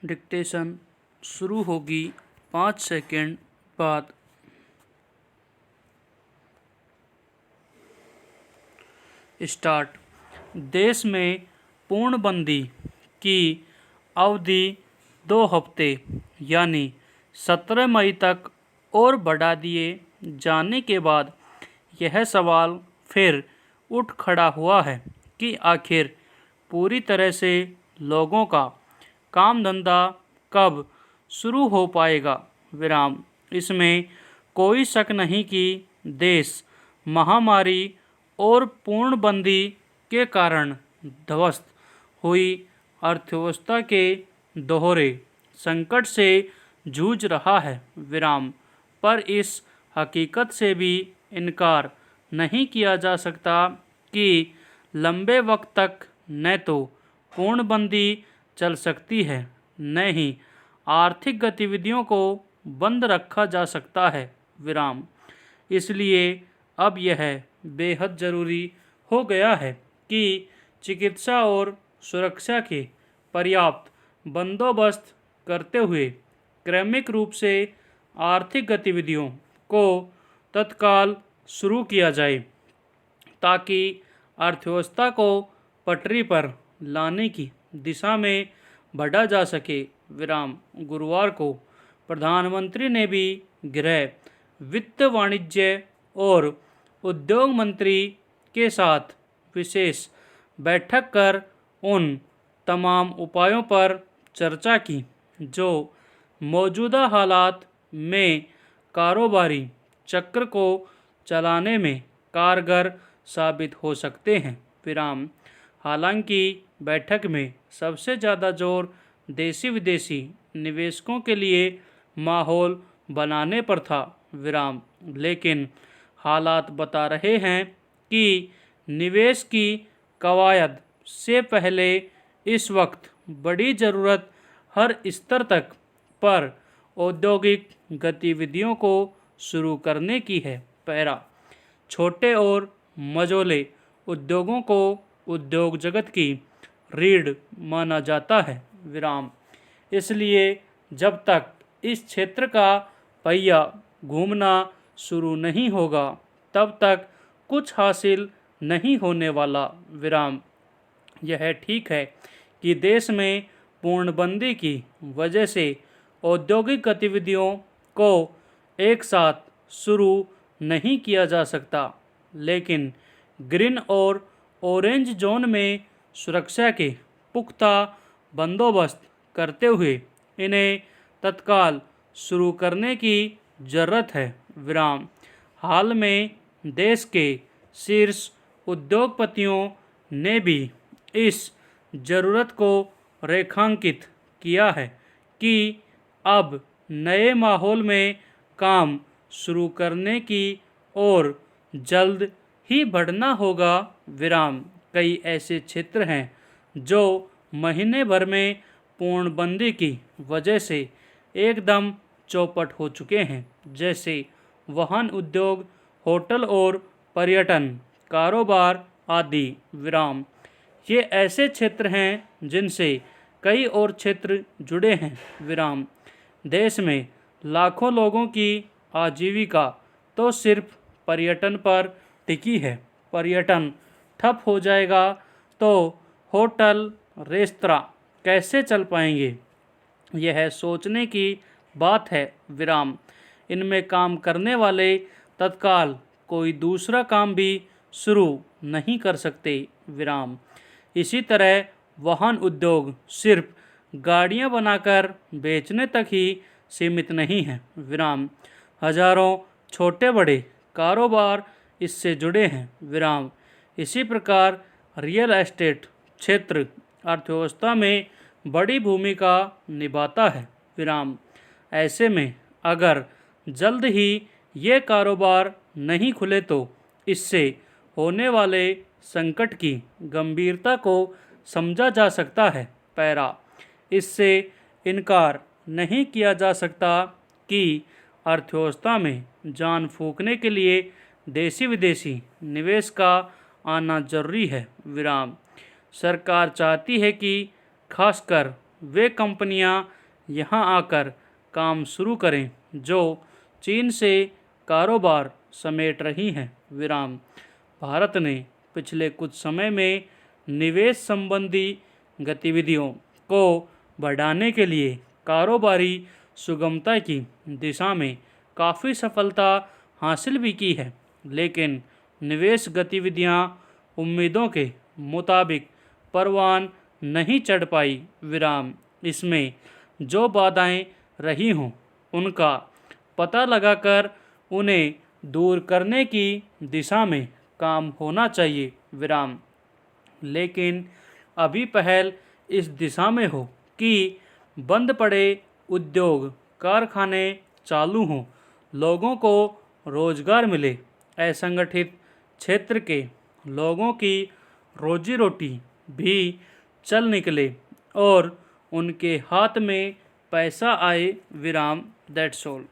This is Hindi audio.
डिक्टेशन शुरू होगी 5 सेकंड बाद। स्टार्ट। देश में पूर्णबंदी की अवधि 2 हफ्ते यानी 17 मई तक और बढ़ा दिए जाने के बाद यह सवाल फिर उठ खड़ा हुआ है कि आखिर पूरी तरह से लोगों का काम धंधा कब शुरू हो पाएगा। विराम। इसमें कोई शक नहीं कि देश महामारी और पूर्णबंदी के कारण ध्वस्त हुई अर्थव्यवस्था के दोहरे संकट से जूझ रहा है। विराम। पर इस हकीकत से भी इनकार नहीं किया जा सकता कि लंबे वक्त तक न तो पूर्णबंदी चल सकती है न ही आर्थिक गतिविधियों को बंद रखा जा सकता है। विराम। इसलिए अब यह बेहद ज़रूरी हो गया है कि चिकित्सा और सुरक्षा के पर्याप्त बंदोबस्त करते हुए क्रमिक रूप से आर्थिक गतिविधियों को तत्काल शुरू किया जाए ताकि अर्थव्यवस्था को पटरी पर लाने की दिशा में बढ़ा जा सके। विराम। गुरुवार को प्रधानमंत्री ने भी गृह, वित्त, वाणिज्य और उद्योग मंत्री के साथ विशेष बैठक कर उन तमाम उपायों पर चर्चा की जो मौजूदा हालात में कारोबारी चक्र को चलाने में कारगर साबित हो सकते हैं। विराम। हालांकि बैठक में सबसे ज़्यादा जोर देशी विदेशी निवेशकों के लिए माहौल बनाने पर था। विराम। लेकिन हालात बता रहे हैं कि निवेश की कवायद से पहले इस वक्त बड़ी ज़रूरत हर स्तर तक पर औद्योगिक गतिविधियों को शुरू करने की है। पैरा। छोटे और मझोले उद्योगों को उद्योग जगत की रीढ़ माना जाता है। विराम। इसलिए जब तक इस क्षेत्र का पहिया घूमना शुरू नहीं होगा तब तक कुछ हासिल नहीं होने वाला। विराम। यह ठीक है कि देश में पूर्णबंदी की वजह से औद्योगिक गतिविधियों को एक साथ शुरू नहीं किया जा सकता, लेकिन ग्रीन और ऑरेंज जोन में सुरक्षा के पुख्ता बंदोबस्त करते हुए इन्हें तत्काल शुरू करने की ज़रूरत है। विराम। हाल में देश के शीर्ष उद्योगपतियों ने भी इस ज़रूरत को रेखांकित किया है कि अब नए माहौल में काम शुरू करने की और जल्द ही बढ़ना होगा। विराम। कई ऐसे क्षेत्र हैं जो महीने भर में पूर्णबंदी की वजह से एकदम चौपट हो चुके हैं, जैसे वाहन उद्योग, होटल और पर्यटन कारोबार आदि। विराम। ये ऐसे क्षेत्र हैं जिनसे कई और क्षेत्र जुड़े हैं। विराम। देश में लाखों लोगों की आजीविका तो सिर्फ पर्यटन पर टिकी है। पर्यटन ठप हो जाएगा तो होटल, रेस्तरां कैसे चल पाएंगे, यह सोचने की बात है। विराम। इनमें काम करने वाले तत्काल कोई दूसरा काम भी शुरू नहीं कर सकते। विराम। इसी तरह वाहन उद्योग सिर्फ गाड़ियां बनाकर बेचने तक ही सीमित नहीं है। विराम। हजारों छोटे बड़े कारोबार इससे जुड़े हैं। विराम। इसी प्रकार रियल एस्टेट क्षेत्र अर्थव्यवस्था में बड़ी भूमिका निभाता है। विराम। ऐसे में अगर जल्द ही ये कारोबार नहीं खुले तो इससे होने वाले संकट की गंभीरता को समझा जा सकता है। पैरा। इससे इनकार नहीं किया जा सकता कि अर्थव्यवस्था में जान फूंकने के लिए देशी विदेशी निवेश का आना जरूरी है। विराम। सरकार चाहती है कि खासकर वे कंपनियां यहां आकर काम शुरू करें जो चीन से कारोबार समेट रही हैं। विराम। भारत ने पिछले कुछ समय में निवेश संबंधी गतिविधियों को बढ़ाने के लिए कारोबारी सुगमता की दिशा में काफ़ी सफलता हासिल भी की है, लेकिन निवेश गतिविधियां उम्मीदों के मुताबिक परवान नहीं चढ़ पाई। विराम। इसमें जो बाधाएं रही हों उनका पता लगाकर उन्हें दूर करने की दिशा में काम होना चाहिए। विराम। लेकिन अभी पहल इस दिशा में हो कि बंद पड़े उद्योग कारखाने चालू हों, लोगों को रोजगार मिले, असंगठित क्षेत्र के लोगों की रोजी रोटी भी चल निकले और उनके हाथ में पैसा आए। विराम। That's all.